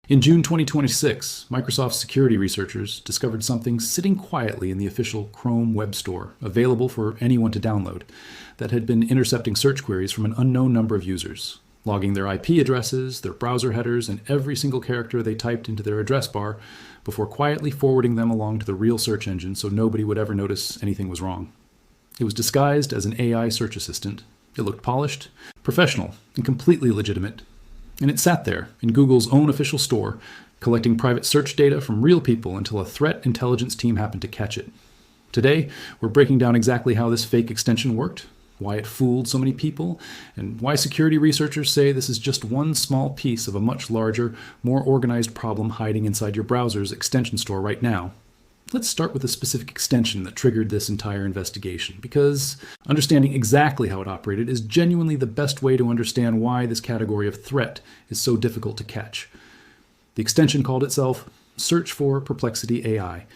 In June 2026, Microsoft's security researchers discovered something sitting quietly in the official Chrome web store, available for anyone to download, that had been intercepting search queries from an unknown number of users, logging their IP addresses, their browser headers, and every single character they typed into their address bar before quietly forwarding them along to the real search engine so nobody would ever notice anything was wrong. It was disguised as an AI search assistant. It looked polished, professional, and completely legitimate. And it sat there in Google's own official store, collecting private search data from real people until a threat intelligence team happened to catch it. Today, we're breaking down exactly how this fake extension worked, why it fooled so many people, and why security researchers say this is just one small piece of a much larger, more organized problem hiding inside your browser's extension store right now. Let's start with a specific extension that triggered this entire investigation, because understanding exactly how it operated is genuinely the best way to understand why this category of threat is so difficult to catch. The extension called itself Search for Perplexity AI,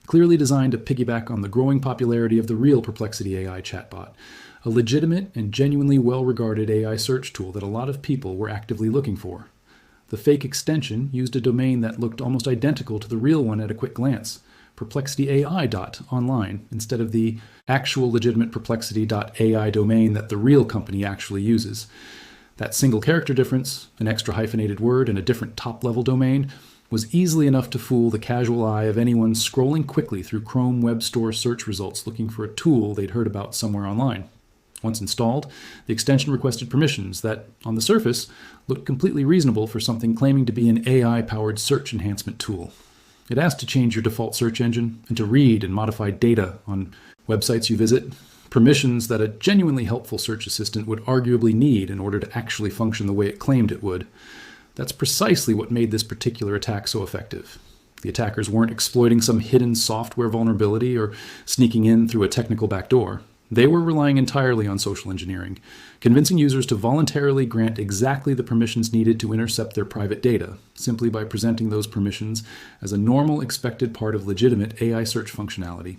clearly designed to piggyback on the growing popularity of the real Perplexity AI chatbot, a legitimate and genuinely well-regarded AI search tool that a lot of people were actively looking for. The fake extension used a domain that looked almost identical to the real one at a quick glance, perplexityai.online, instead of the actual legitimate perplexity.ai domain that the real company actually uses. That single character difference, an extra hyphenated word, and a different top-level domain was easily enough to fool the casual eye of anyone scrolling quickly through Chrome Web Store search results looking for a tool they'd heard about somewhere online. Once installed, the extension requested permissions that, on the surface, looked completely reasonable for something claiming to be an AI-powered search enhancement tool. It asked to change your default search engine and to read and modify data on websites you visit, permissions that a genuinely helpful search assistant would arguably need in order to actually function the way it claimed it would. That's precisely what made this particular attack so effective. The attackers weren't exploiting some hidden software vulnerability or sneaking in through a technical backdoor. They were relying entirely on social engineering, convincing users to voluntarily grant exactly the permissions needed to intercept their private data, simply by presenting those permissions as a normal expected part of legitimate AI search functionality.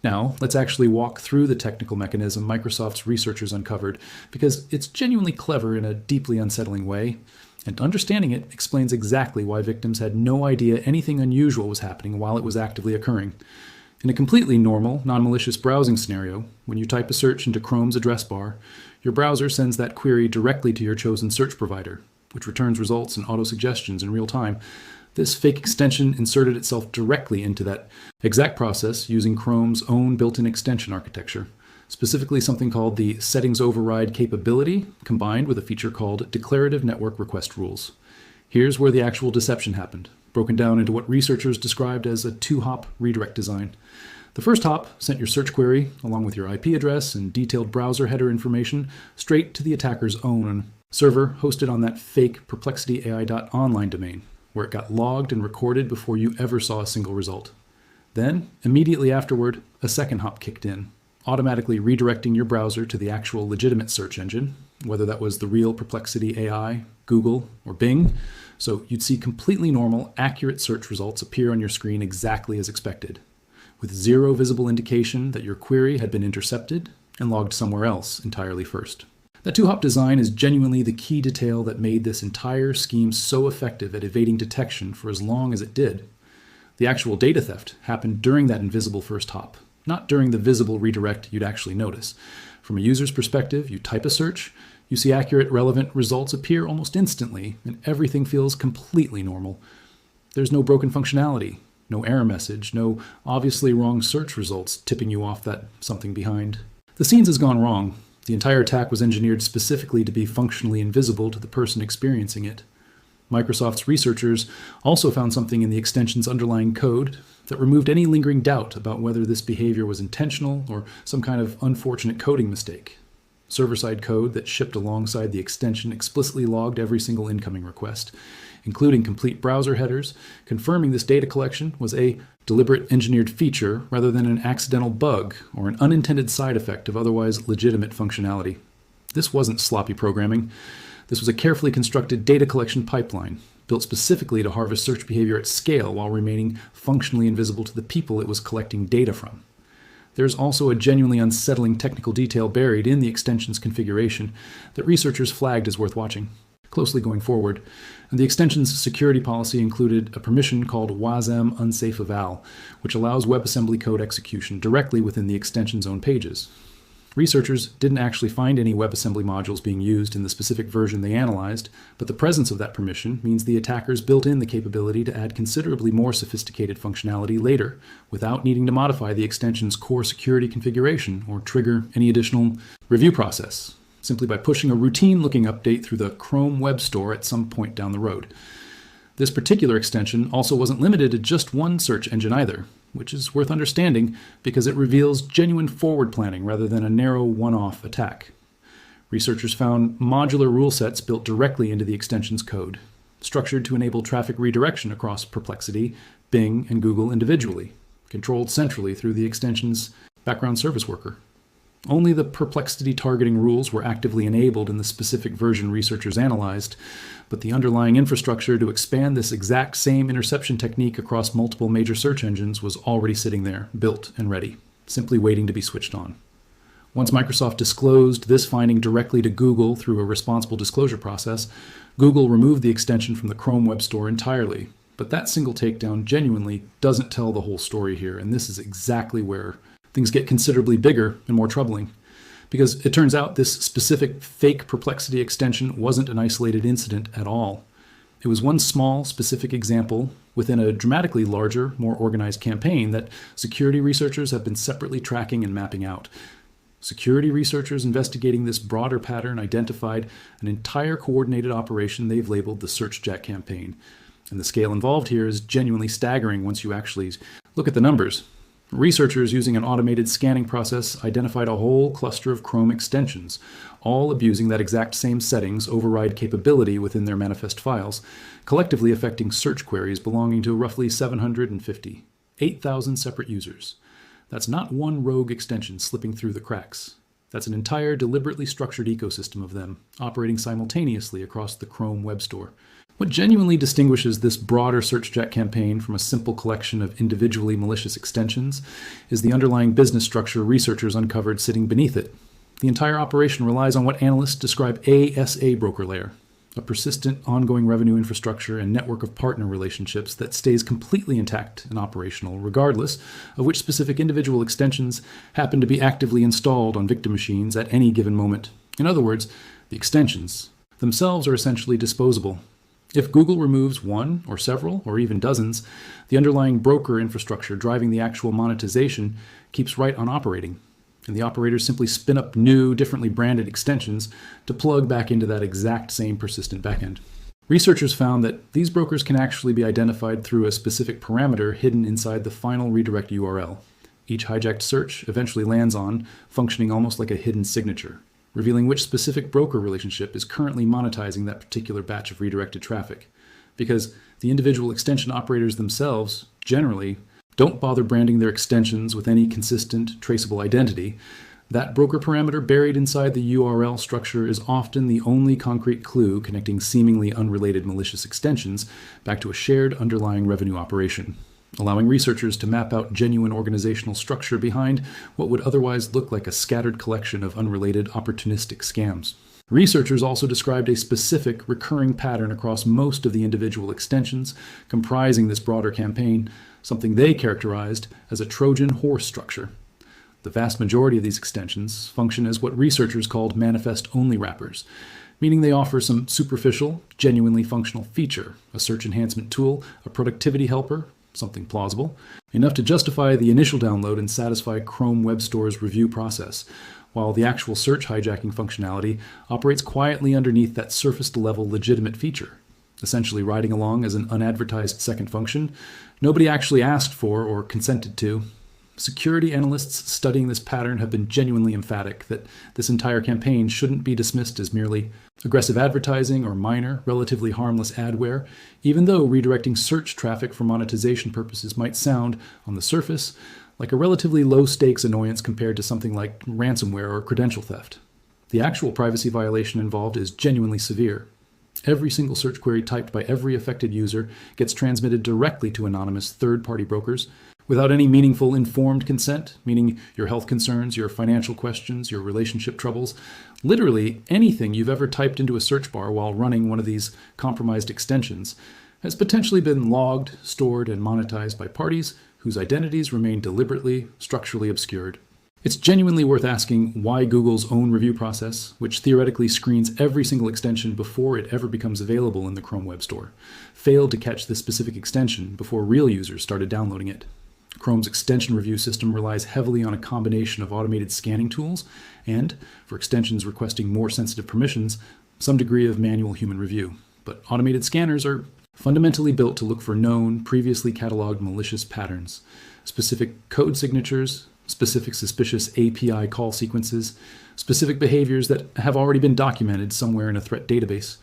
Now, let's actually walk through the technical mechanism Microsoft's researchers uncovered, because it's genuinely clever in a deeply unsettling way, and understanding it explains exactly why victims had no idea anything unusual was happening while it was actively occurring. In a completely normal, non-malicious browsing scenario, when you type a search into Chrome's address bar, your browser sends that query directly to your chosen search provider, which returns results and auto-suggestions in real time. This fake extension inserted itself directly into that exact process using Chrome's own built-in extension architecture, specifically something called the settings override capability, combined with a feature called declarative network request rules. Here's where the actual deception happened, broken down into what researchers described as a two-hop redirect design. The first hop sent your search query, along with your IP address and detailed browser header information, straight to the attacker's own server hosted on that fake perplexityai.online domain, where it got logged and recorded before you ever saw a single result. Then, immediately afterward, a second hop kicked in, automatically redirecting your browser to the actual legitimate search engine, whether that was the real Perplexity AI, Google, or Bing, so you'd see completely normal, accurate search results appear on your screen exactly as expected, with zero visible indication that your query had been intercepted and logged somewhere else entirely first. That two-hop design is genuinely the key detail that made this entire scheme so effective at evading detection for as long as it did. The actual data theft happened during that invisible first hop, not during the visible redirect you'd actually notice. From a user's perspective, you type a search, you see accurate, relevant results appear almost instantly, and everything feels completely normal. There's no broken functionality, no error message, no obviously wrong search results tipping you off that something behind. The scenes has gone wrong. The entire attack was engineered specifically to be functionally invisible to the person experiencing it. Microsoft's researchers also found something in the extension's underlying code that removed any lingering doubt about whether this behavior was intentional or some kind of unfortunate coding mistake. Server-side code that shipped alongside the extension explicitly logged every single incoming request, including complete browser headers, confirming this data collection was a deliberate engineered feature rather than an accidental bug or an unintended side effect of otherwise legitimate functionality. This wasn't sloppy programming. This was a carefully constructed data collection pipeline, built specifically to harvest search behavior at scale while remaining functionally invisible to the people it was collecting data from. There's also a genuinely unsettling technical detail buried in the extension's configuration that researchers flagged as worth watching. closely going forward, and the extension's security policy included a permission called WASM unsafe eval, which allows WebAssembly code execution directly within the extension's own pages. Researchers didn't actually find any WebAssembly modules being used in the specific version they analyzed, but the presence of that permission means the attackers built in the capability to add considerably more sophisticated functionality later, without needing to modify the extension's core security configuration or trigger any additional review process, simply by pushing a routine-looking update through the Chrome Web Store at some point down the road. This particular extension also wasn't limited to just one search engine either, which is worth understanding because it reveals genuine forward planning rather than a narrow one-off attack. Researchers found modular rule sets built directly into the extension's code, structured to enable traffic redirection across Perplexity, Bing, and Google individually, controlled centrally through the extension's background service worker. Only the Perplexity targeting rules were actively enabled in the specific version researchers analyzed, but the underlying infrastructure to expand this exact same interception technique across multiple major search engines was already sitting there, built and ready, simply waiting to be switched on. Once Microsoft disclosed this finding directly to Google through a responsible disclosure process, Google removed the extension from the Chrome Web Store entirely. But that single takedown genuinely doesn't tell the whole story here, and this is exactly where things get considerably bigger and more troubling. Because it turns out this specific fake Perplexity extension wasn't an isolated incident at all. It was one small, specific example within a dramatically larger, more organized campaign that security researchers have been separately tracking and mapping out. Security researchers investigating this broader pattern identified an entire coordinated operation they've labeled the Searchjack campaign. And the scale involved here is genuinely staggering once you actually look at the numbers. Researchers using an automated scanning process identified a whole cluster of Chrome extensions, all abusing that exact same settings override capability within their manifest files, collectively affecting search queries belonging to roughly 750, 8,000 separate users. That's not one rogue extension slipping through the cracks. That's an entire deliberately structured ecosystem of them, operating simultaneously across the Chrome Web Store. What genuinely distinguishes this broader Searchjack campaign from a simple collection of individually malicious extensions is the underlying business structure researchers uncovered sitting beneath it. The entire operation relies on what analysts describe ASA broker layer, a persistent, ongoing revenue infrastructure and network of partner relationships that stays completely intact and operational, regardless of which specific individual extensions happen to be actively installed on victim machines at any given moment. In other words, the extensions themselves are essentially disposable. If Google removes one or several or even dozens, the underlying broker infrastructure driving the actual monetization keeps right on operating, and the operators simply spin up new, differently branded extensions to plug back into that exact same persistent backend. Researchers found that these brokers can actually be identified through a specific parameter hidden inside the final redirect URL. Each hijacked search eventually lands on, functioning almost like a hidden signature, revealing which specific broker relationship is currently monetizing that particular batch of redirected traffic. Because the individual extension operators themselves, generally, don't bother branding their extensions with any consistent, traceable identity, that broker parameter buried inside the URL structure is often the only concrete clue connecting seemingly unrelated malicious extensions back to a shared underlying revenue operation, allowing researchers to map out genuine organizational structure behind what would otherwise look like a scattered collection of unrelated opportunistic scams. Researchers also described a specific recurring pattern across most of the individual extensions comprising this broader campaign, something they characterized as a Trojan horse structure. The vast majority of these extensions function as what researchers called manifest-only wrappers, meaning they offer some superficial, genuinely functional feature, a search enhancement tool, a productivity helper, something plausible, enough to justify the initial download and satisfy Chrome Web Store's review process, while the actual search hijacking functionality operates quietly underneath that surface-level legitimate feature, essentially riding along as an unadvertised second function nobody actually asked for or consented to. Security analysts studying this pattern have been genuinely emphatic that this entire campaign shouldn't be dismissed as merely aggressive advertising or minor, relatively harmless adware, even though redirecting search traffic for monetization purposes might sound, on the surface, like a relatively low-stakes annoyance compared to something like ransomware or credential theft. The actual privacy violation involved is genuinely severe. Every single search query typed by every affected user gets transmitted directly to anonymous third-party brokers, without any meaningful informed consent, meaning your health concerns, your financial questions, your relationship troubles. Literally anything you've ever typed into a search bar while running one of these compromised extensions has potentially been logged, stored, and monetized by parties whose identities remain deliberately, structurally obscured. It's genuinely worth asking why Google's own review process, which theoretically screens every single extension before it ever becomes available in the Chrome Web Store, failed to catch this specific extension before real users started downloading it. Chrome's extension review system relies heavily on a combination of automated scanning tools and, for extensions requesting more sensitive permissions, some degree of manual human review. But automated scanners are fundamentally built to look for known, previously cataloged malicious patterns, specific code signatures, specific suspicious API call sequences, specific behaviors that have already been documented somewhere in a threat database.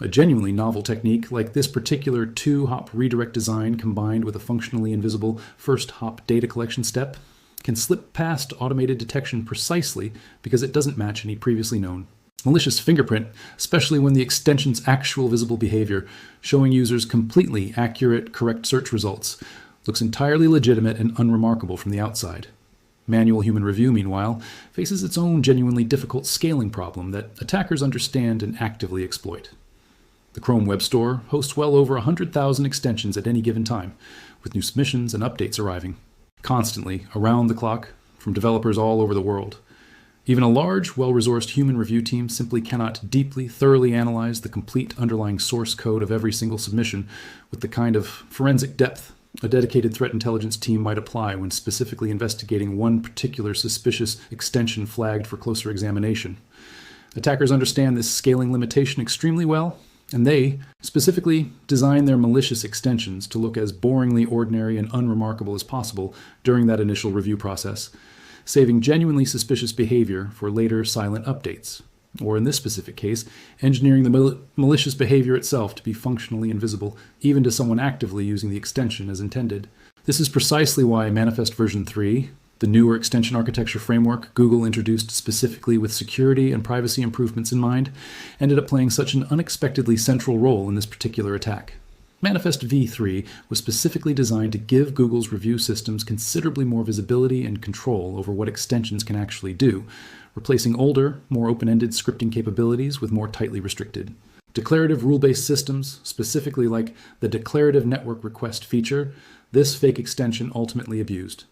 A genuinely novel technique like this particular two-hop redirect design combined with a functionally invisible first-hop data collection step can slip past automated detection precisely because it doesn't match any previously known malicious fingerprint, especially when the extension's actual visible behavior, showing users completely accurate, correct search results, looks entirely legitimate and unremarkable from the outside. Manual human review, meanwhile, faces its own genuinely difficult scaling problem that attackers understand and actively exploit. The Chrome Web Store hosts well over 100,000 extensions at any given time, with new submissions and updates arriving, constantly, around the clock, from developers all over the world. Even a large, well-resourced human review team simply cannot deeply, thoroughly analyze the complete underlying source code of every single submission with the kind of forensic depth a dedicated threat intelligence team might apply when specifically investigating one particular suspicious extension flagged for closer examination. Attackers understand this scaling limitation extremely well, and they specifically design their malicious extensions to look as boringly ordinary and unremarkable as possible during that initial review process, saving genuinely suspicious behavior for later silent updates. Or in this specific case, engineering the malicious behavior itself to be functionally invisible, even to someone actively using the extension as intended. This is precisely why Manifest version 3, the newer extension architecture framework Google introduced specifically with security and privacy improvements in mind, ended up playing such an unexpectedly central role in this particular attack. Manifest v3 was specifically designed to give Google's review systems considerably more visibility and control over what extensions can actually do, replacing older, more open-ended scripting capabilities with more tightly restricted. Declarative rule-based systems, specifically like the declarative network request feature, this fake extension ultimately abused.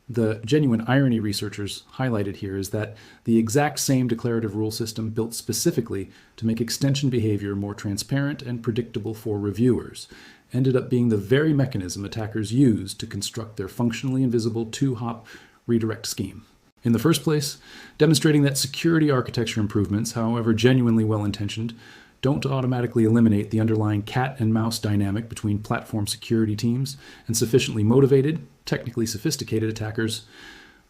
The genuine irony researchers highlighted here is that the exact same declarative rule system built specifically to make extension behavior more transparent and predictable for reviewers ended up being the very mechanism attackers used to construct their functionally invisible two-hop redirect scheme. In the first place, demonstrating that security architecture improvements, however genuinely well-intentioned, don't automatically eliminate the underlying cat and mouse dynamic between platform security teams and sufficiently motivated, technically sophisticated attackers.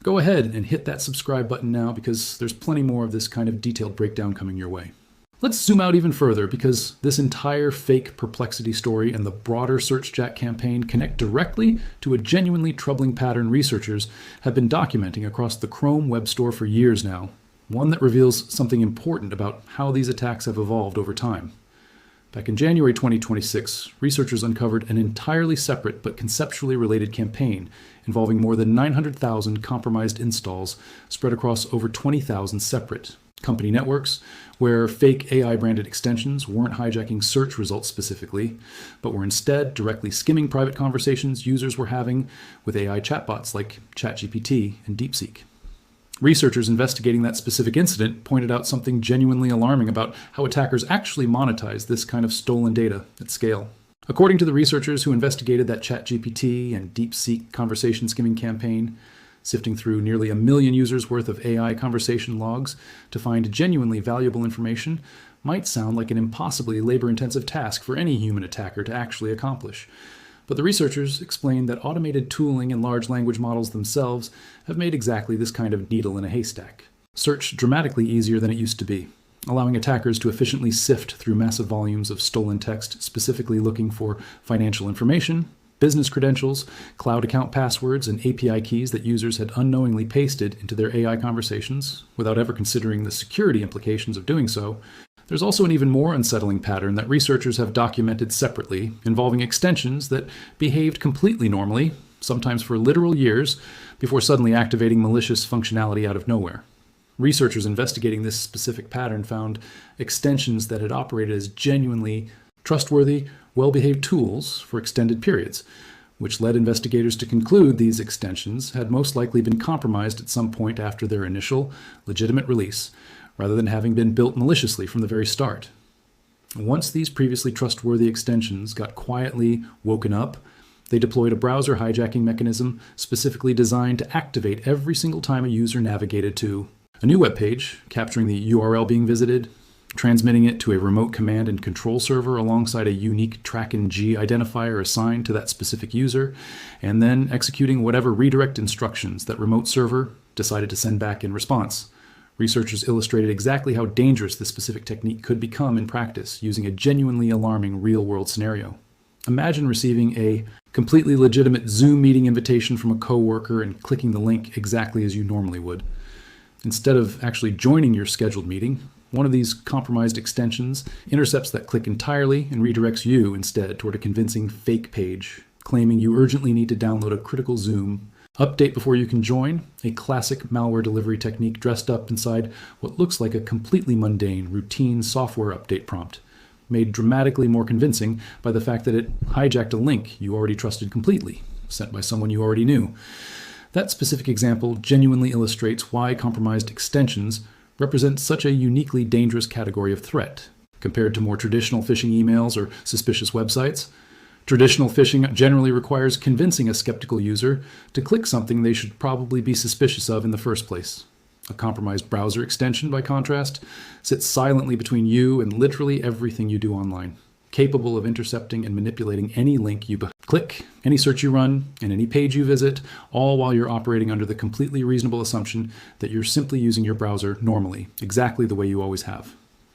Go ahead and hit that subscribe button now because there's plenty more of this kind of detailed breakdown coming your way. Let's zoom out even further because this entire fake perplexity story and the broader Searchjack campaign connect directly to a genuinely troubling pattern researchers have been documenting across the Chrome Web Store for years now, one that reveals something important about how these attacks have evolved over time. Back in January 2026, researchers uncovered an entirely separate but conceptually related campaign involving more than 900,000 compromised installs spread across over 20,000 separate company networks, where fake AI-branded extensions weren't hijacking search results specifically, but were instead directly skimming private conversations users were having with AI chatbots like ChatGPT and DeepSeek. Researchers investigating that specific incident pointed out something genuinely alarming about how attackers actually monetize this kind of stolen data at scale. According to the researchers who investigated that ChatGPT and DeepSeek conversation skimming campaign, sifting through nearly 1 million users' worth of AI conversation logs to find genuinely valuable information might sound like an impossibly labor-intensive task for any human attacker to actually accomplish. But the researchers explained that automated tooling and large language models themselves have made exactly this kind of needle in a haystack. Search dramatically easier than it used to be, allowing attackers to efficiently sift through massive volumes of stolen text specifically looking for financial information, business credentials, cloud account passwords, and API keys that users had unknowingly pasted into their AI conversations without ever considering the security implications of doing so. There's also an even more unsettling pattern that researchers have documented separately involving extensions that behaved completely normally, sometimes for literal years, before suddenly activating malicious functionality out of nowhere. Researchers investigating this specific pattern found extensions that had operated as genuinely trustworthy, well-behaved tools for extended periods, which led investigators to conclude these extensions had most likely been compromised at some point after their initial, legitimate release, rather than having been built maliciously from the very start. Once these previously trustworthy extensions got quietly woken up, they deployed a browser hijacking mechanism specifically designed to activate every single time a user navigated to a new web page, capturing the URL being visited, transmitting it to a remote command and control server alongside a unique track and G identifier assigned to that specific user, and then executing whatever redirect instructions that remote server decided to send back in response. Researchers illustrated exactly how dangerous this specific technique could become in practice using a genuinely alarming real-world scenario. Imagine receiving a completely legitimate Zoom meeting invitation from a coworker and clicking the link exactly as you normally would. Instead of actually joining your scheduled meeting, one of these compromised extensions intercepts that click entirely and redirects you instead toward a convincing fake page, claiming you urgently need to download a critical Zoom update before you can join, a classic malware delivery technique dressed up inside what looks like a completely mundane, routine software update prompt, made dramatically more convincing by the fact that it hijacked a link you already trusted completely, sent by someone you already knew. That specific example genuinely illustrates why compromised extensions represent such a uniquely dangerous category of threat compared to more traditional phishing emails or suspicious websites. Traditional phishing generally requires convincing a skeptical user to click something they should probably be suspicious of in the first place. A compromised browser extension, by contrast, sits silently between you and literally everything you do online, capable of intercepting and manipulating any link you click, any search you run, and any page you visit, all while you're operating under the completely reasonable assumption that you're simply using your browser normally, exactly the way you always have.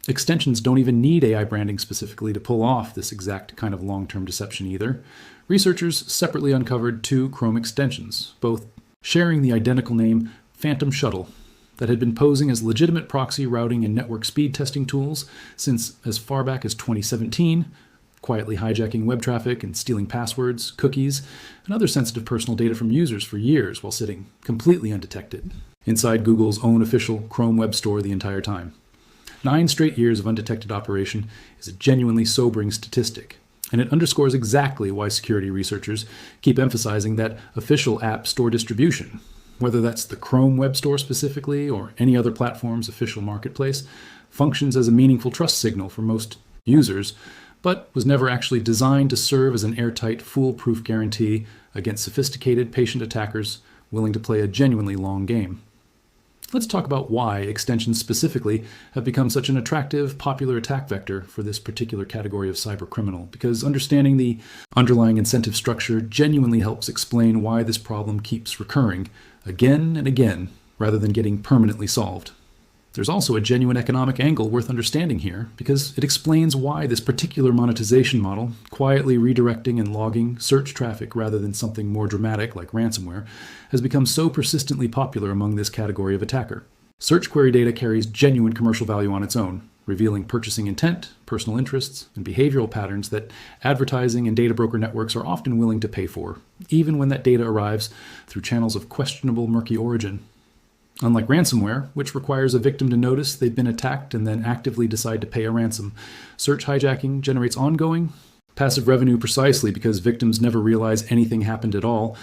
Extensions don't even need AI branding specifically to pull off this exact kind of long-term deception either. Researchers separately uncovered 2 Chrome extensions, both sharing the identical name Phantom Shuttle, that had been posing as legitimate proxy routing and network speed testing tools since as far back as 2017, quietly hijacking web traffic and stealing passwords, cookies, and other sensitive personal data from users for years while sitting completely undetected inside Google's own official Chrome web store the entire time. 9 straight years of undetected operation is a genuinely sobering statistic, and it underscores exactly why security researchers keep emphasizing that official app store distribution, whether that's the Chrome web store specifically or any other platform's official marketplace, functions as a meaningful trust signal for most users, but was never actually designed to serve as an airtight, foolproof guarantee against sophisticated patient attackers willing to play a genuinely long game. Let's talk about why extensions specifically have become such an attractive, popular attack vector for this particular category of cybercriminal, because understanding the underlying incentive structure genuinely helps explain why this problem keeps recurring again and again, rather than getting permanently solved. There's also a genuine economic angle worth understanding here, because it explains why this particular monetization model, quietly redirecting and logging search traffic rather than something more dramatic like ransomware, has become so persistently popular among this category of attacker. Search query data carries genuine commercial value on its own, revealing purchasing intent, personal interests, and behavioral patterns that advertising and data broker networks are often willing to pay for, even when that data arrives through channels of questionable, murky origin. Unlike ransomware, which requires a victim to notice they've been attacked and then actively decide to pay a ransom, search hijacking generates ongoing, passive revenue precisely because victims never realize anything happened at all,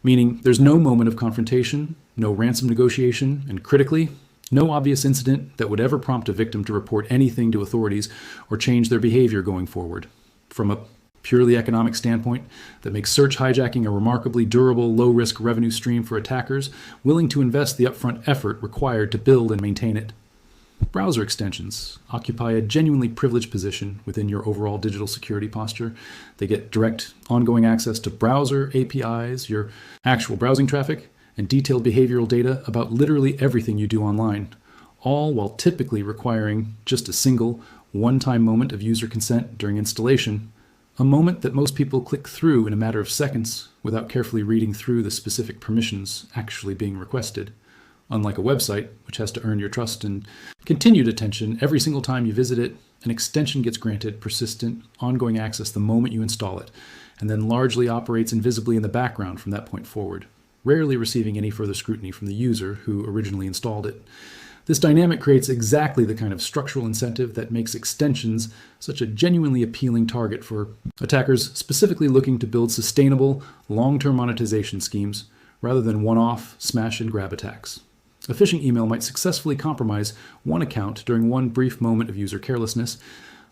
meaning there's no moment of confrontation, no ransom negotiation, and critically, no obvious incident that would ever prompt a victim to report anything to authorities or change their behavior going forward. From a purely economic standpoint, that makes search hijacking a remarkably durable, low-risk revenue stream for attackers willing to invest the upfront effort required to build and maintain it. Browser extensions occupy a genuinely privileged position within your overall digital security posture. They get direct, ongoing access to browser APIs, your actual browsing traffic, and detailed behavioral data about literally everything you do online, all while typically requiring just a single, one-time moment of user consent during installation, a moment that most people click through in a matter of seconds without carefully reading through the specific permissions actually being requested. Unlike a website, which has to earn your trust and continued attention every single time you visit it, an extension gets granted persistent, ongoing access the moment you install it, and then largely operates invisibly in the background from that point forward, rarely receiving any further scrutiny from the user who originally installed it. This dynamic creates exactly the kind of structural incentive that makes extensions such a genuinely appealing target for attackers specifically looking to build sustainable, long-term monetization schemes rather than one-off smash-and-grab attacks. A phishing email might successfully compromise one account during one brief moment of user carelessness.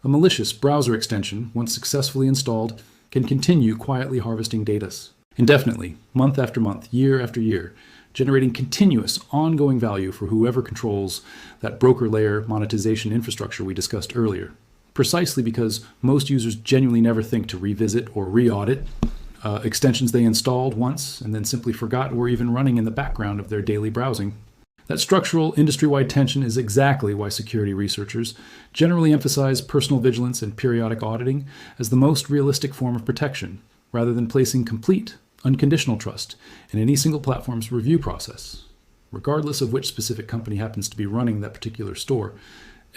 A malicious browser extension, once successfully installed, can continue quietly harvesting data indefinitely, month after month, year after year, generating continuous, ongoing value for whoever controls that broker layer monetization infrastructure we discussed earlier. Precisely because most users genuinely never think to revisit or re-audit extensions they installed once and then simply forgot were even running in the background of their daily browsing. That structural, industry-wide tension is exactly why security researchers generally emphasize personal vigilance and periodic auditing as the most realistic form of protection, rather than placing complete, unconditional trust in any single platform's review process. Regardless of which specific company happens to be running that particular store,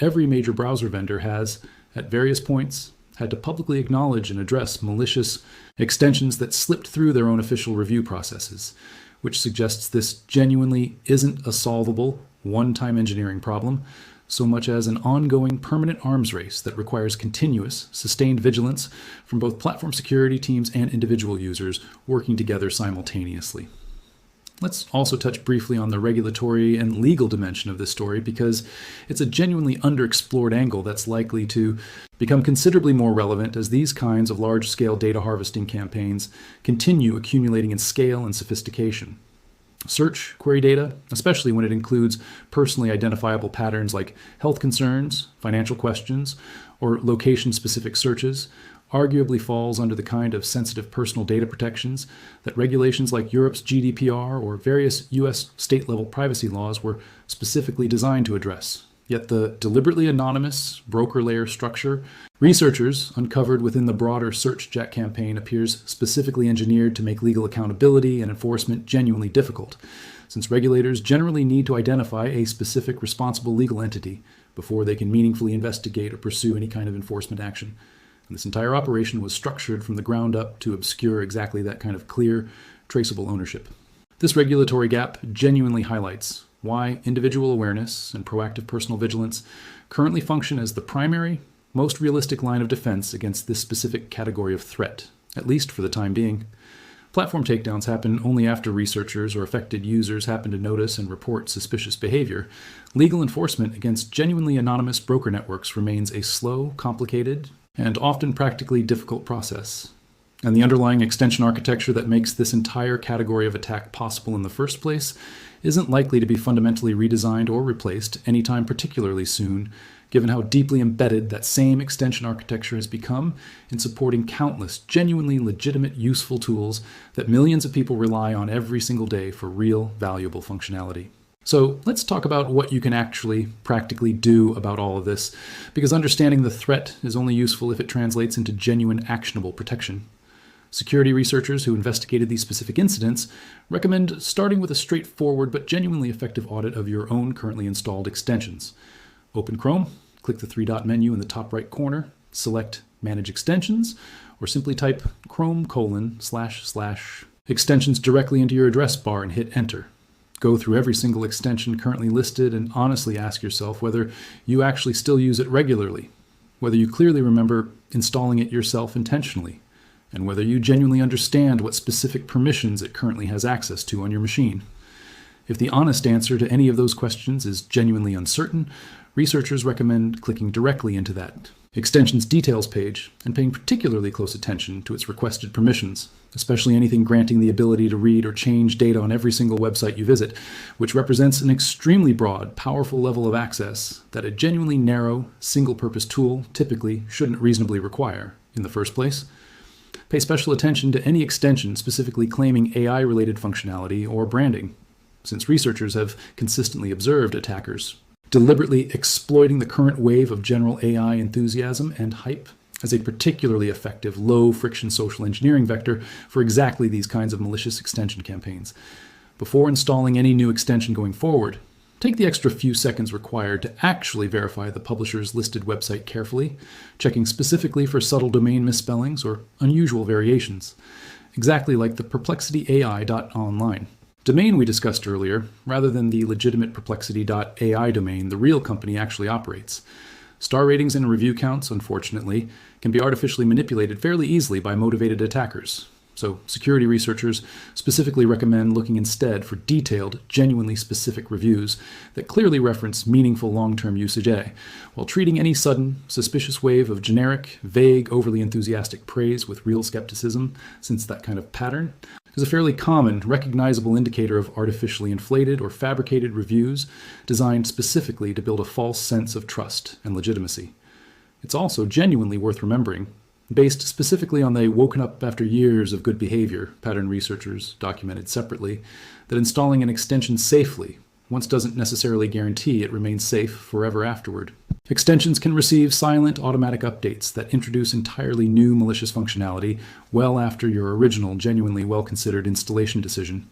every major browser vendor has, at various points, had to publicly acknowledge and address malicious extensions that slipped through their own official review processes, which suggests this genuinely isn't a solvable, one-time engineering problem, so much as an ongoing permanent arms race that requires continuous, sustained vigilance from both platform security teams and individual users working together simultaneously. Let's also touch briefly on the regulatory and legal dimension of this story because it's a genuinely underexplored angle that's likely to become considerably more relevant as these kinds of large-scale data harvesting campaigns continue accumulating in scale and sophistication. Search query data, especially when it includes personally identifiable patterns like health concerns, financial questions, or location-specific searches, arguably falls under the kind of sensitive personal data protections that regulations like Europe's GDPR or various US state-level privacy laws were specifically designed to address. Yet the deliberately anonymous broker layer structure researchers uncovered within the broader Searchjack campaign appears specifically engineered to make legal accountability and enforcement genuinely difficult, since regulators generally need to identify a specific responsible legal entity before they can meaningfully investigate or pursue any kind of enforcement action. And this entire operation was structured from the ground up to obscure exactly that kind of clear, traceable ownership. This regulatory gap genuinely highlights why individual awareness and proactive personal vigilance currently function as the primary, most realistic line of defense against this specific category of threat, at least for the time being. Platform takedowns happen only after researchers or affected users happen to notice and report suspicious behavior. Legal enforcement against genuinely anonymous broker networks remains a slow, complicated, and often practically difficult process. And the underlying extension architecture that makes this entire category of attack possible in the first place isn't likely to be fundamentally redesigned or replaced anytime particularly soon, given how deeply embedded that same extension architecture has become in supporting countless genuinely legitimate, useful tools that millions of people rely on every single day for real, valuable functionality. So let's talk about what you can actually practically do about all of this, because understanding the threat is only useful if it translates into genuine, actionable protection. Security researchers who investigated these specific incidents recommend starting with a straightforward but genuinely effective audit of your own currently installed extensions. Open Chrome, click the three-dot menu in the top right corner, select Manage Extensions, or simply type Chrome://extensions directly into your address bar and hit Enter. Go through every single extension currently listed and honestly ask yourself whether you actually still use it regularly, whether you clearly remember installing it yourself intentionally, and whether you genuinely understand what specific permissions it currently has access to on your machine. If the honest answer to any of those questions is genuinely uncertain, researchers recommend clicking directly into that extension's details page and paying particularly close attention to its requested permissions, especially anything granting the ability to read or change data on every single website you visit, which represents an extremely broad, powerful level of access that a genuinely narrow, single-purpose tool typically shouldn't reasonably require in the first place. Pay special attention to any extension specifically claiming AI-related functionality or branding, since researchers have consistently observed attackers deliberately exploiting the current wave of general AI enthusiasm and hype as a particularly effective, low-friction social engineering vector for exactly these kinds of malicious extension campaigns. Before installing any new extension going forward, Take the extra few seconds required to actually verify the publisher's listed website carefully, checking specifically for subtle domain misspellings or unusual variations, exactly like the perplexityai.online. Domain we discussed earlier, rather than the legitimate perplexity.ai domain the real company actually operates. Star ratings and review counts, unfortunately, can be artificially manipulated fairly easily by motivated attackers. So security researchers specifically recommend looking instead for detailed, genuinely specific reviews that clearly reference meaningful long-term usage, while treating any sudden, suspicious wave of generic, vague, overly enthusiastic praise with real skepticism, since that kind of pattern is a fairly common, recognizable indicator of artificially inflated or fabricated reviews designed specifically to build a false sense of trust and legitimacy. It's also genuinely worth remembering, based specifically on the woken up after years of good behavior pattern researchers documented separately, that installing an extension safely once doesn't necessarily guarantee it remains safe forever afterward. Extensions can receive silent automatic updates that introduce entirely new malicious functionality well after your original genuinely well-considered installation decision,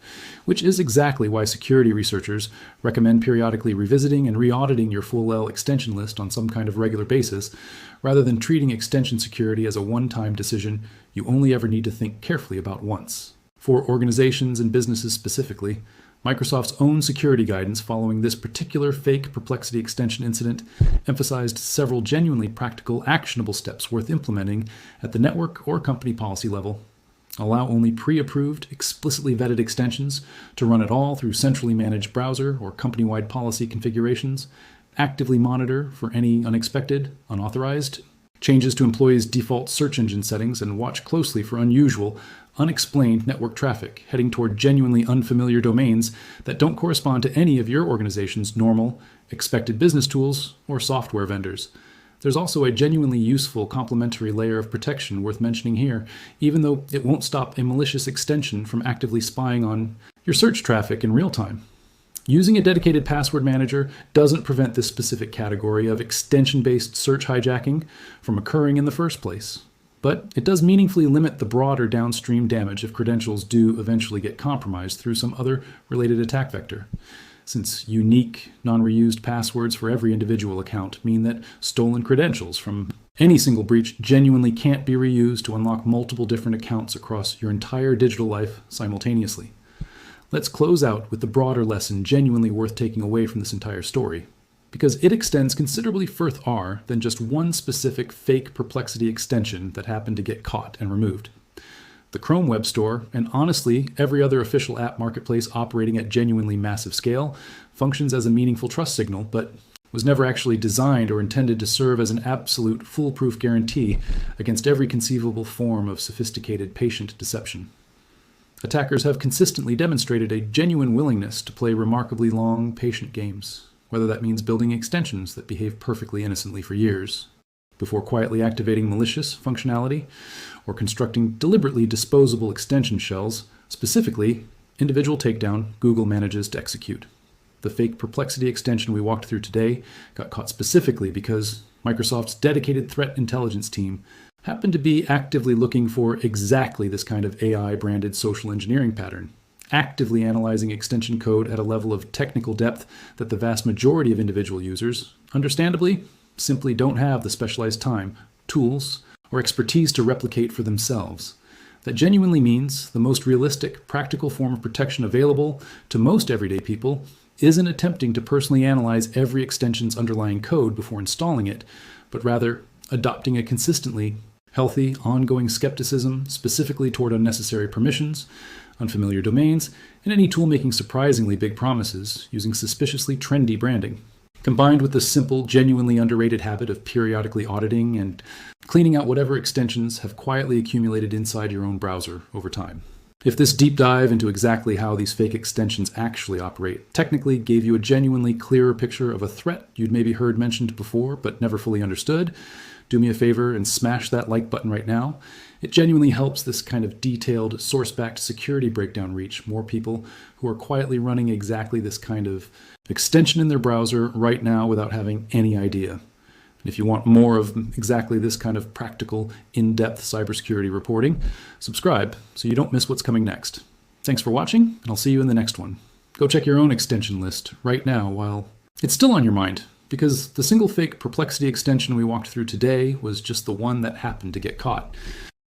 which is exactly why security researchers recommend periodically revisiting and re-auditing your full L extension list on some kind of regular basis, rather than treating extension security as a one-time decision you only ever need to think carefully about once. For organizations and businesses specifically, Microsoft's own security guidance following this particular fake Perplexity extension incident emphasized several genuinely practical, actionable steps worth implementing at the network or company policy level. Allow only pre-approved, explicitly vetted extensions to run at all through centrally managed browser or company-wide policy configurations. Actively monitor for any unexpected, unauthorized changes to employees' default search engine settings, and watch closely for unusual, unexplained network traffic heading toward genuinely unfamiliar domains that don't correspond to any of your organization's normal, expected business tools or software vendors. There's also a genuinely useful complementary layer of protection worth mentioning here, even though it won't stop a malicious extension from actively spying on your search traffic in real time. Using a dedicated password manager doesn't prevent this specific category of extension-based search hijacking from occurring in the first place. But it does meaningfully limit the broader downstream damage if credentials do eventually get compromised through some other related attack vector, since unique, non-reused passwords for every individual account mean that stolen credentials from any single breach genuinely can't be reused to unlock multiple different accounts across your entire digital life simultaneously. Let's close out with the broader lesson genuinely worth taking away from this entire story, because it extends considerably further than just one specific fake Perplexity extension that happened to get caught and removed. The Chrome Web Store, and honestly every other official app marketplace operating at genuinely massive scale, functions as a meaningful trust signal, but was never actually designed or intended to serve as an absolute foolproof guarantee against every conceivable form of sophisticated patient deception. Attackers have consistently demonstrated a genuine willingness to play remarkably long, patient games, whether that means building extensions that behave perfectly innocently for years, before quietly activating malicious functionality, or constructing deliberately disposable extension shells, specifically, individual takedown Google manages to execute. The fake Perplexity extension we walked through today got caught specifically because Microsoft's dedicated threat intelligence team happened to be actively looking for exactly this kind of AI-branded social engineering pattern, actively analyzing extension code at a level of technical depth that the vast majority of individual users, understandably, simply don't have the specialized time, tools, or expertise to replicate for themselves. That genuinely means the most realistic, practical form of protection available to most everyday people isn't attempting to personally analyze every extension's underlying code before installing it, but rather adopting a consistently healthy, ongoing skepticism specifically toward unnecessary permissions, unfamiliar domains, and any tool making surprisingly big promises using suspiciously trendy branding. Combined with the simple, genuinely underrated habit of periodically auditing and cleaning out whatever extensions have quietly accumulated inside your own browser over time. If this deep dive into exactly how these fake extensions actually operate technically gave you a genuinely clearer picture of a threat you'd maybe heard mentioned before but never fully understood, do me a favor and smash that like button right now. It genuinely helps this kind of detailed, source-backed security breakdown reach more people who are quietly running exactly this kind of extension in their browser right now without having any idea. And if you want more of exactly this kind of practical, in-depth cybersecurity reporting, subscribe so you don't miss what's coming next. Thanks for watching, and I'll see you in the next one. Go check your own extension list right now while it's still on your mind, because the single fake perplexity extension we walked through today was just the one that happened to get caught.